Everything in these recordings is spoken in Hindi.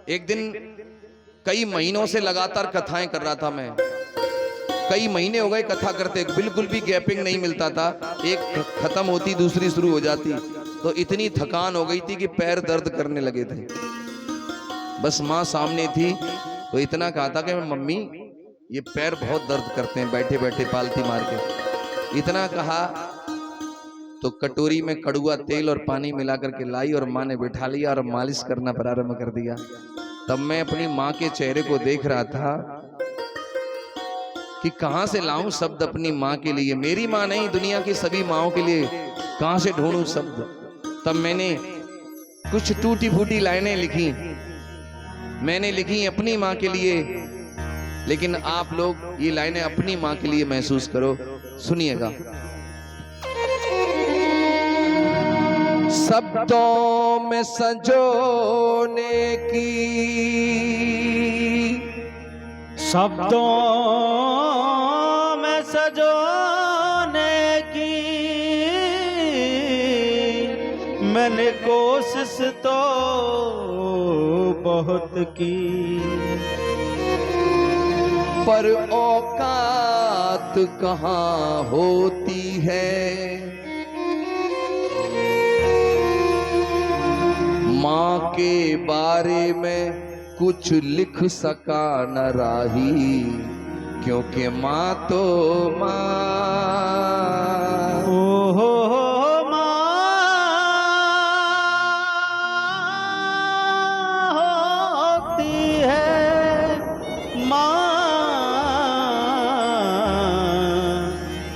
एक दिन कई महीनों से लगातार कथाएं कर रहा था मैं। कई महीने हो गए कथा करते, बिल्कुल भी गैपिंग नहीं मिलता था। एक खत्म होती दूसरी शुरू हो जाती, तो इतनी थकान हो गई थी कि पैर दर्द करने लगे थे। बस माँ सामने थी तो इतना कहा था कि मम्मी ये पैर बहुत दर्द करते हैं बैठे बैठे पालती मार के। इतना कहा तो कटोरी में कड़ुआ तेल और पानी मिला करके लाई और माँ ने बिठा लिया और मालिश करना प्रारंभ कर दिया। तब मैं अपनी माँ के चेहरे को देख रहा था कि कहां से लाऊं शब्द अपनी माँ के लिए। मेरी माँ नहीं, दुनिया की सभी माँओं के लिए कहां से ढूंढूं शब्द। तब मैंने कुछ टूटी फूटी लाइनें लिखी, मैंने लिखी अपनी माँ के लिए। लेकिन आप लोग ये लाइनें अपनी माँ के लिए महसूस करो, सुनिएगा। शब्दों में संजोने की, शब्दों में सजोने की मैंने कोशिश तो बहुत की, पर औकात कहाँ होती है। माँ के बारे में कुछ लिख सका न राही, क्योंकि माँ तो माँ। हो माँ होती है, माँ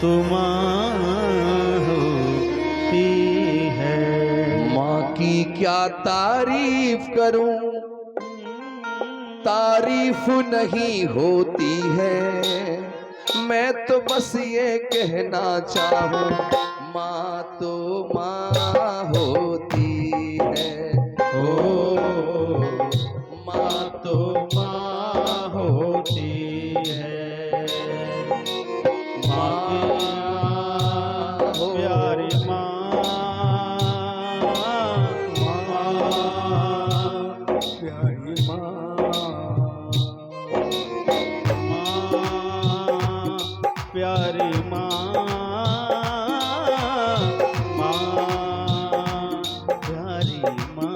तो माँ होती है। माँ की क्या तारीफ करूं, तारीफ नहीं होती है। मैं तो बस ये कहना चाहूं, माँ तो माँ होती है। ओ माँ तो माँ होती है। माँ प्यारी माँ, प्यारी माँ, प्यारी माँ, प्यारी माँ।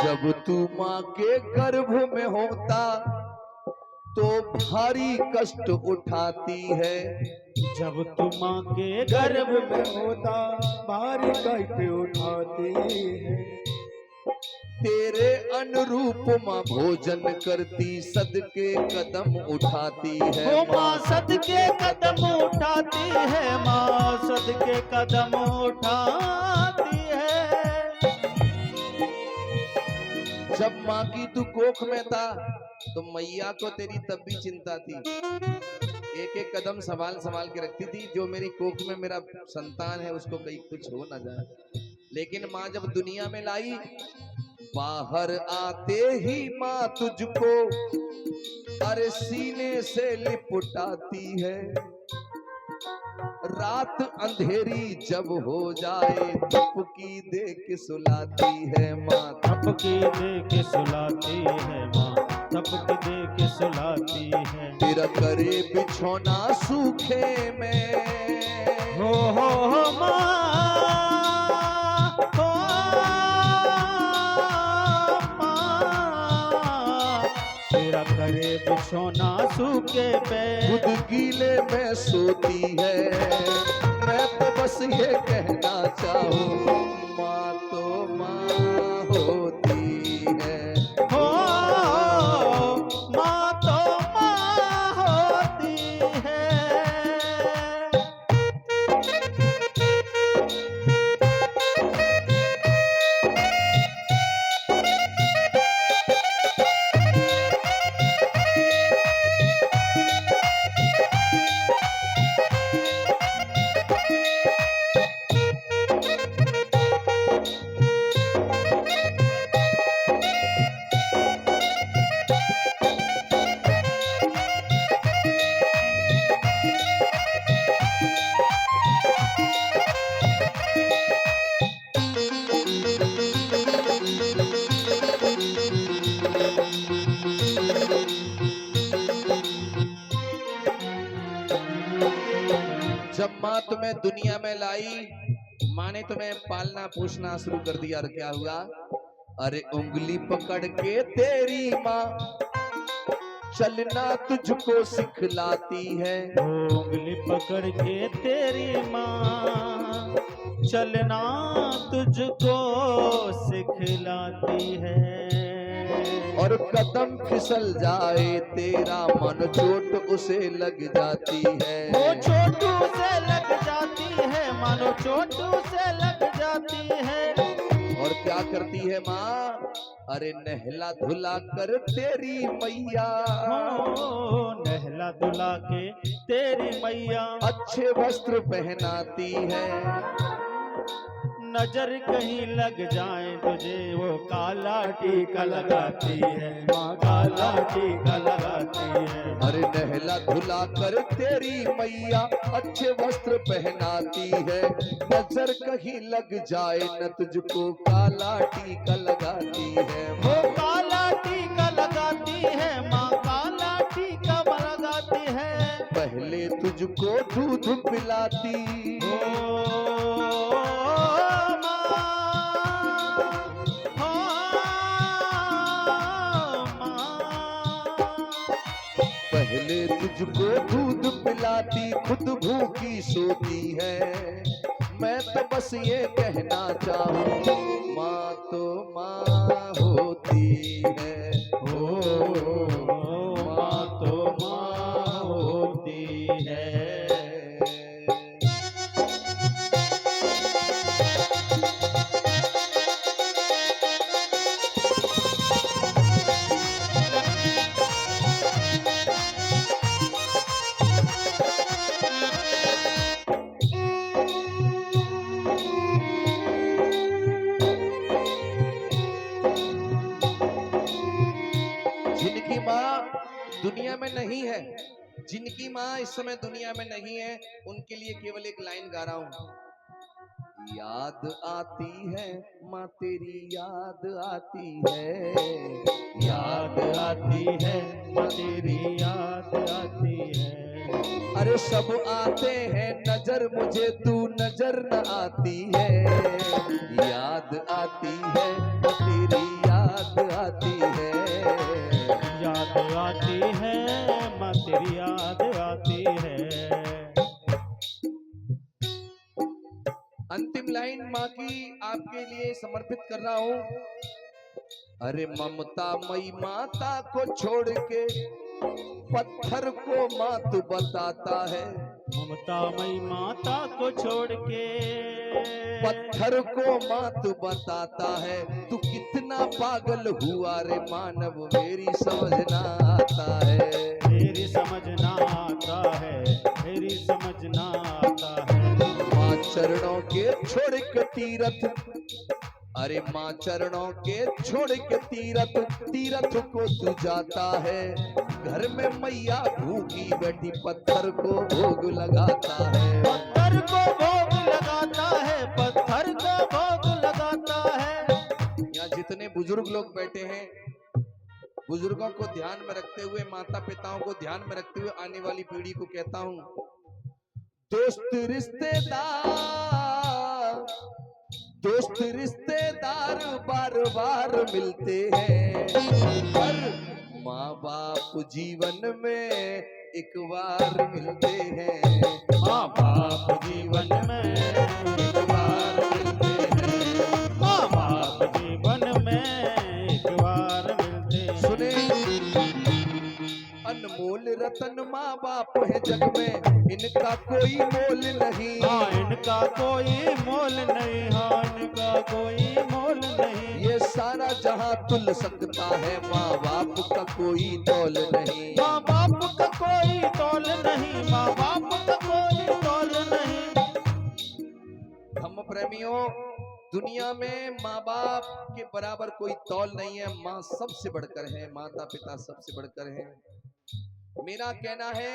जब तू माँ के गर्भ में होता तो भारी कष्ट उठाती है। जब तू माँ के गर्भ में होता भारी कष्ट उठाती है। तेरे अनुरूप माँ भोजन करती सदके कदम उठाती है। वो माँ सदके कदम उठाती है, माँ सदके कदम उठाती है। जब माँ की तू कोख में था तो मैया को तेरी तब भी चिंता थी। एक एक कदम संभाल संभाल के रखती थी, जो मेरी कोख में मेरा संतान है उसको कहीं कुछ हो ना जाए। लेकिन माँ जब दुनिया में लाई, बाहर आते ही माँ तुझको अरे सीने से लिपटाती है। रात अंधेरी जब हो जाए थपकी दे के सुलाती है माँ। थपकी दे के सुलाती है माँ, थपकी दे के सुलाती है। तेरा करे बिछौना सूखे में, हो माँ, हो माँ, तेरा करे बिछौना सूखे पे, खुद गीले में सोती है। मैं तो बस ये कहना चाहूँ, माँ तो माँ होती है। हो माँ तो माँ होती है। जब माँ तुम्हें दुनिया में लाई, माँ ने तुम्हें पालना पोसना शुरू कर दिया, और क्या हुआ? अरे उंगली पकड़ के तेरी माँ चलना तुझको सिखलाती है। उंगली पकड़ के तेरी माँ चलना तुझको सिखलाती है। और कदम फिसल जाए तेरा मन चोट उसे लग जाती है। वो चोट से लग जाती है, मानो चोट से लग जाती है। और क्या करती है माँ? अरे नहला धुला कर तेरी मैया, हो नहला धुला के तेरी मैया अच्छे वस्त्र पहनाती है। नजर कहीं लग जाए तुझे वो काला टीका लगाती है, माँ काला टीका लगाती है। अरे नहला धुला कर तेरी मैया अच्छे वस्त्र पहनाती है। नजर कहीं लग जाए न तुझको काला टीका लगाती है। वो काला टीका लगाती है, माँ काला टीका लगाती है। पहले तुझको दूध पिलाती, पहले तुझको दूध पिलाती, खुद भूखी सोती है। मैं तो बस ये कहना चाहूँ, माँ तो माँ होती है। माँ तो माँ होती है। जिनकी माँ दुनिया में नहीं है, जिनकी माँ इस समय दुनिया में नहीं है, उनके लिए केवल एक लाइन गा रहा हूं। याद आती है माँ तेरी, याद आती है, याद आती है माँ तेरी, याद आती है। अरे सब आते हैं नजर, मुझे तू नजर न आती है। याद आती है माँ तेरी, याद आती है, याद आती है माँ तेरी, याद आती है। अंतिम लाइन माँ की आपके लिए समर्पित कर रहा हूं। अरे ममता मई माता को छोड़ के पत्थर को मात बताता है। ममता मई माता को छोड़ के पत्थर को मात बताता है। तू कितना पागल हुआ रे मानव, मेरी समझ ना आता है। मेरी समझ ना आता है, मेरी समझ ना आता है। माँ चरणों के छोड़ के तीरथ, अरे माँ चरणों के छोड़ के तीरथ, तीरथ को तू जाता है। घर में मैया भूखी बैठी पत्थर को भोग लगाता है। पत्थर को भोग लगाता है, पत्थर को भोग लगाता है। यहाँ जितने बुजुर्ग लोग बैठे हैं, बुजुर्गों को ध्यान में रखते हुए, माता पिताओं को ध्यान में रखते हुए आने वाली पीढ़ी को कहता हूँ, दोस्त रिश्तेदार बार बार मिलते हैं, पर माँ बाप जीवन में एक बार मिलते हैं। माँ बाप जीवन में एक बार मिलते हैं, माँ बाप जीवन में एक बार मिलते हैं। सुने, अनमोल रतन माँ बाप है जग में, इनका कोई मोल नहीं। हाँ इनका कोई मोल नहीं, हाँ इनका कोई मोल नहीं। ये सारा जहां तुल सकता है, माँ बाप का कोई तौल नहीं। माँ बाप का कोई तौल नहीं, माँ बाप का कोई तौल नहीं। हम प्रेमियों, दुनिया में माँ बाप के बराबर कोई तौल नहीं है। माँ सबसे बढ़कर है, माता पिता सबसे बढ़कर है। मेरा कहना है,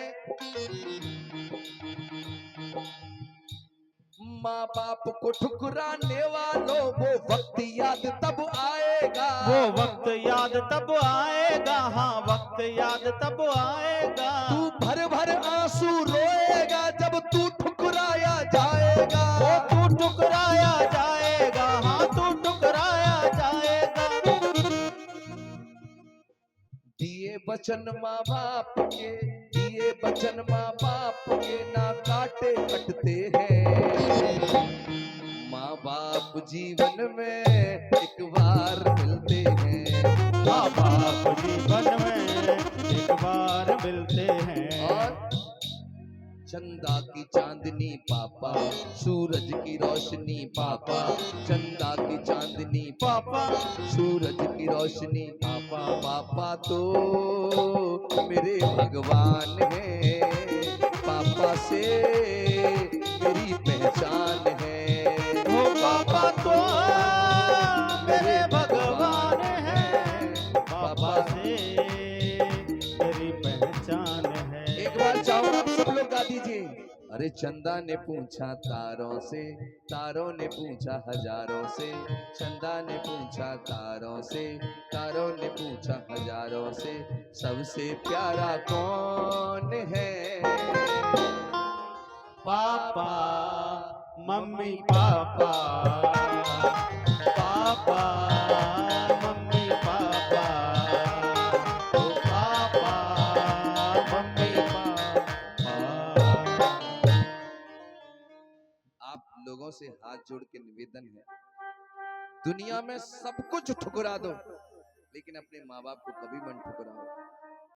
माँ बाप को ठुकराने वालों, वो वक्त याद तब आएगा। वो वक्त याद तब आएगा, हाँ वक्त याद तब आएगा। तू भर भर आंसू रोएगा जब तू ठुकरा बचन माँ बाप के, दिए बचन माँ बाप के ना काटे कटते हैं। माँ बाप जीवन में एक बार मिलते हैं। माँ बाप जीवन में एक बार मिलते हैं। और चंदा की चांदनी पापा, सूरज की रोशनी पापा, चंदा की चांदनी पापा, सूरज की रोशनी पापा, पापा तो मेरे भगवान हैं, पापा से मेरी पहचान है। ओ पापा तो मेरे भगवान हैं, पापा से तेरी पहचान है। एक बार चाहो आप सब लोग गा दीजिए। अरे चंदा ने पूछा तारों से, तारों ने पूछा हजारों से, चंदा ने पूछा तारों से, तारों ने पूछा हजारों से, सबसे प्यारा कौन है? पापा, मम्मी पापा, पापा, मम्मी पापा, ओ पापा, मम्मी पापा। आप लोगों से हाथ जोड़ के निवेदन है, दुनिया में सब कुछ ठुकरा दो, लेकिन अपने माँ बाप को कभी मत ठुकराओ।